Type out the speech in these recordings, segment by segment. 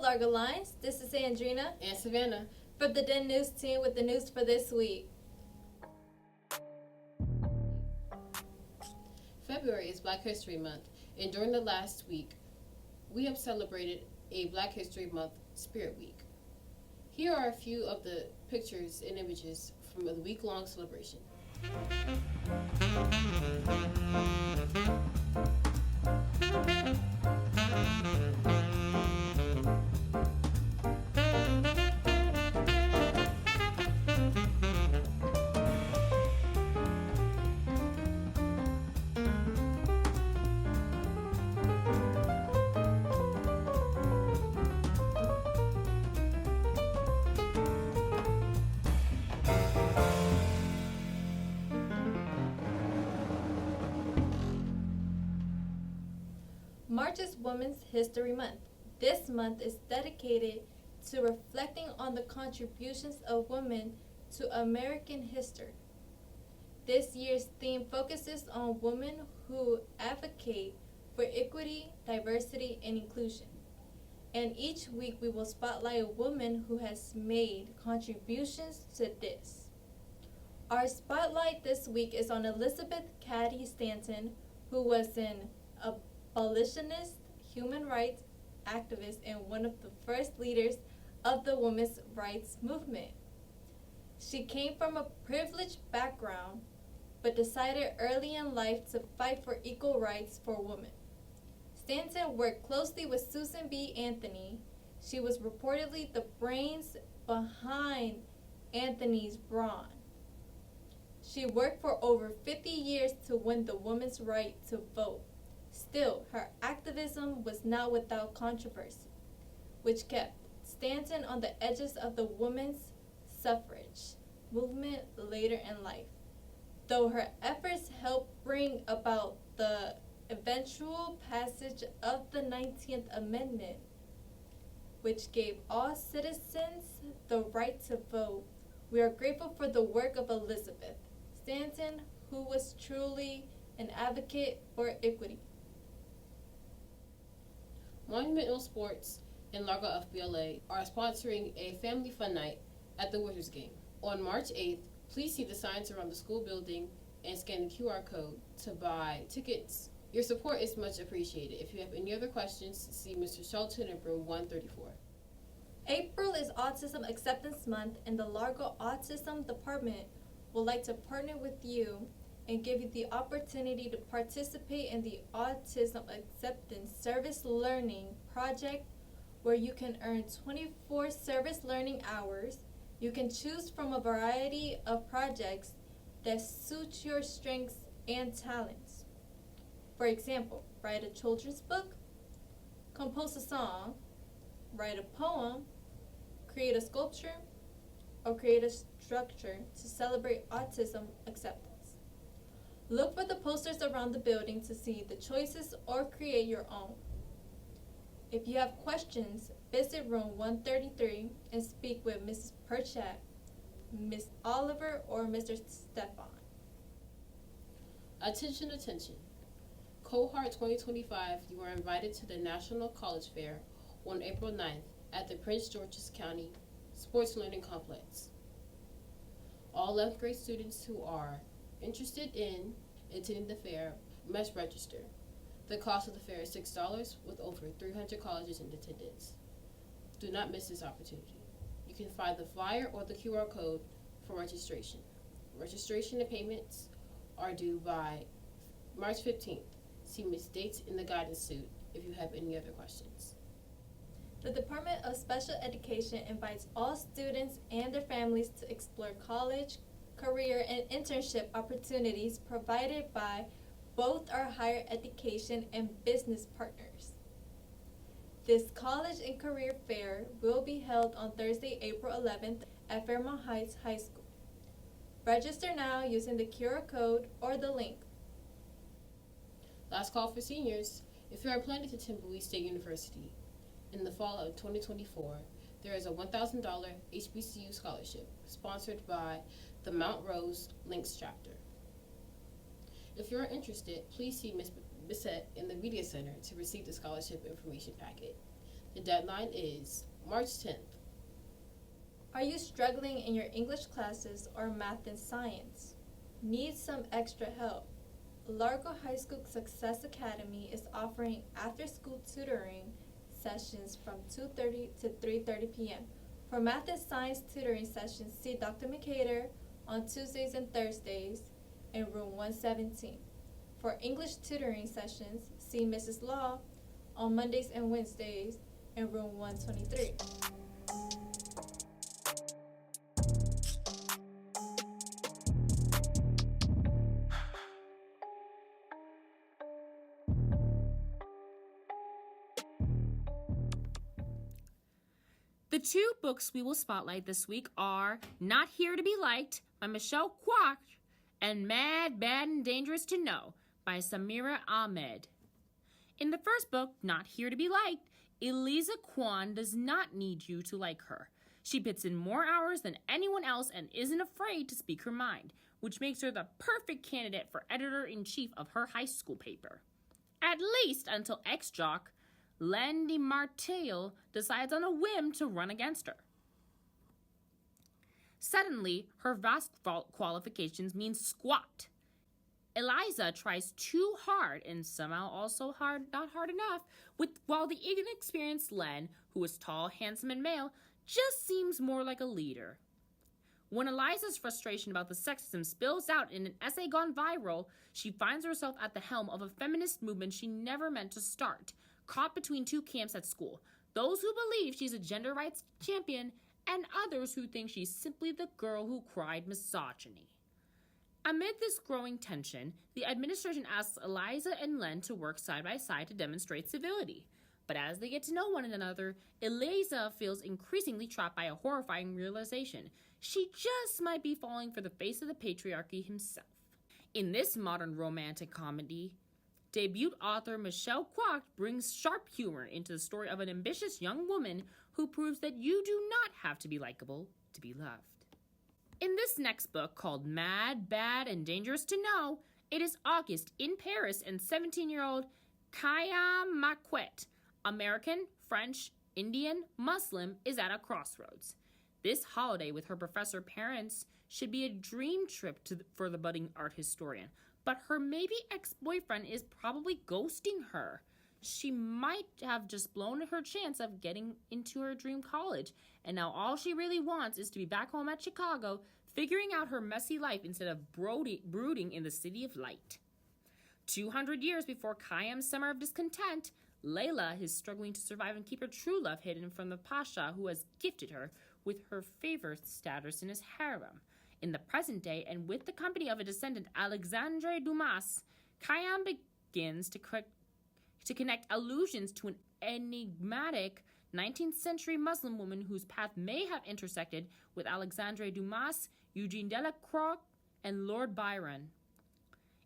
Largo Lines. This is Andrina and Savannah from the Den News team with the news for this week. February is Black History Month, and during the last week, we have celebrated a Black History Month Spirit Week. Here are a few of the pictures and images from the week-long celebration. March is Women's History Month. This month is dedicated to reflecting on the contributions of women to American history. This year's theme focuses on women who advocate for equity, diversity, and inclusion. And each week we will spotlight a woman who has made contributions to this. Our spotlight this week is on Elizabeth Cady Stanton, who was an abolitionist, human rights activist, and one of the first leaders of the women's rights movement. She came from a privileged background, but decided early in life to fight for equal rights for women. Stanton worked closely with Susan B. Anthony. She was reportedly the brains behind Anthony's brawn. She worked for over 50 years to win the women's right to vote. Still, her activism was not without controversy, which kept Stanton on the edges of the women's suffrage movement later in life. Though her efforts helped bring about the eventual passage of the 19th Amendment, which gave all citizens the right to vote, we are grateful for the work of Elizabeth Stanton, who was truly an advocate for equity. Monumental Sports and Largo FBLA are sponsoring a family fun night at the Wizards game. On March 8th, please see the signs around the school building and scan the QR code to buy tickets. Your support is much appreciated. If you have any other questions, see Mr. Shelton in room 134. April is Autism Acceptance Month, and the Largo Autism Department would like to partner with you and give you the opportunity to participate in the Autism Acceptance Service Learning Project, where you can earn 24 service learning hours. You can choose from a variety of projects that suit your strengths and talents. For example, write a children's book, compose a song, write a poem, create a sculpture, or create a structure to celebrate autism acceptance. Look for the posters around the building to see the choices or create your own. If you have questions, visit room 133 and speak with Mrs. Perchat, Ms. Oliver, or Mr. Stefan. Attention, attention. Cohort 2025, you are invited to the National College Fair on April 9th at the Prince George's County Sports Learning Complex. All 11th grade students who are interested in attending the fair must register. The cost of the fair is $6 with over 300 colleges in attendance. Do not miss this opportunity. You can find the flyer or the QR code for registration. Registration and payments are due by March 15th. See Ms. Dates in the guidance suit if you have any other questions. The Department of Special Education invites all students and their families to explore college, career, and internship opportunities provided by both our higher education and business partners. This college and career fair will be held on Thursday, April 11th at Fairmont Heights High School. Register now using the QR code or the link. Last call for seniors. If you are planning to attend Bowie State University in the fall of 2024, there is a $1,000 HBCU scholarship sponsored by the Mount Rose Links chapter. If you are interested, please see Ms. Bissett in the Media Center to receive the scholarship information packet. The deadline is March 10th. Are you struggling in your English classes or math and science? Need some extra help? Largo High School Success Academy is offering after-school tutoring sessions from 2:30 to 3:30 p.m. For math and science tutoring sessions, see Dr. McCader on Tuesdays and Thursdays in room 117. For English tutoring sessions, see Mrs. Law on Mondays and Wednesdays in room 123. The two books we will spotlight this week are Not Here to Be Liked by Michelle Kwok and Mad, Bad, and Dangerous to Know by Samira Ahmed. In the first book, Not Here to Be Liked, Eliza Kwan does not need you to like her. She puts in more hours than anyone else and isn't afraid to speak her mind, which makes her the perfect candidate for editor-in-chief of her high school paper. At least until ex-jock Landy Martell decides on a whim to run against her. Suddenly, her vast qualifications mean squat. Eliza tries too hard and somehow also not hard enough, while the inexperienced Len, who is tall, handsome, and male, just seems more like a leader. When Eliza's frustration about the sexism spills out in an essay gone viral, she finds herself at the helm of a feminist movement she never meant to start, caught between two camps at school, those who believe she's a gender rights champion and others who think she's simply the girl who cried misogyny. Amid this growing tension, the administration asks Eliza and Len to work side by side to demonstrate civility. But as they get to know one another, Eliza feels increasingly trapped by a horrifying realization. She just might be falling for the face of the patriarchy himself. In this modern romantic comedy, debut author Michelle Kwok brings sharp humor into the story of an ambitious young woman who proves that you do not have to be likable to be loved. In this next book, called Mad, Bad, and Dangerous to Know, it is August in Paris and 17-year-old Kaya Marquette, American, French, Indian, Muslim, is at a crossroads. This holiday with her professor parents should be a dream trip for the budding art historian, but her maybe ex-boyfriend is probably ghosting her. She might have just blown her chance of getting into her dream college, and now all she really wants is to be back home at Chicago, figuring out her messy life instead of brooding in the city of light. 200 years before Khayyam's summer of discontent, Layla is struggling to survive and keep her true love hidden from the Pasha who has gifted her with her favorite status in his harem. In the present day, and with the company of a descendant, Alexandre Dumas, Khayyam begins to connect allusions to an enigmatic 19th century Muslim woman whose path may have intersected with Alexandre Dumas, Eugene Delacroix, and Lord Byron.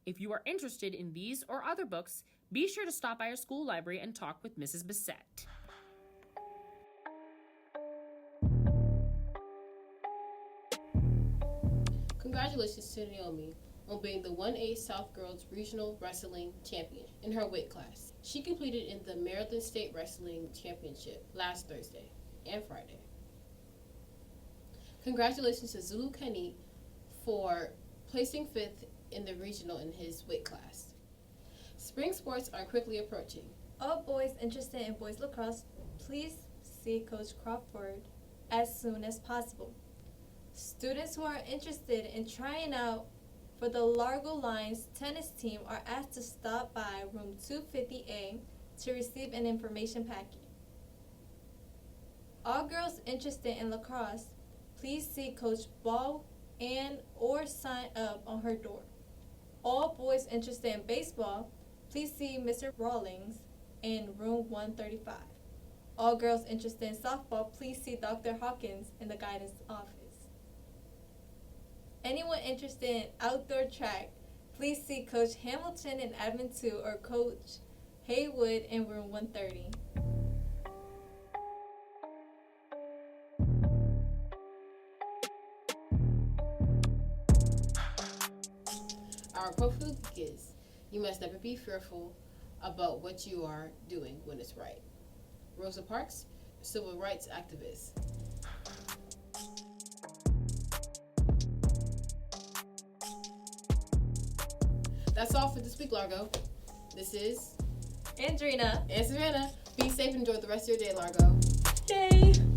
If you are interested in these or other books, be sure to stop by our school library and talk with Mrs. Bissett. Congratulations to Naomi on being the 1A South Girls Regional Wrestling Champion in her weight class. She competed in the Maryland State Wrestling Championship last Thursday and Friday. Congratulations to Zulu Kenny for placing 5th in the regional in his weight class. Spring sports are quickly approaching. All boys interested in boys lacrosse, please see Coach Crawford as soon as possible. Students who are interested in trying out for the Largo Lions tennis team are asked to stop by room 250A to receive an information packet. All girls interested in lacrosse, please see Coach Ball or sign up on her door. All boys interested in baseball, please see Mr. Rawlings in room 135. All girls interested in softball, please see Dr. Hawkins in the guidance office. Anyone interested in outdoor track, please see Coach Hamilton in Admin 2 or Coach Haywood in room 130. Our quote for the week is, "You must never be fearful about what you are doing when it's right." Rosa Parks, civil rights activist. That's all for this week, Largo. This is Andrina and Savannah. Be safe and enjoy the rest of your day, Largo. Yay!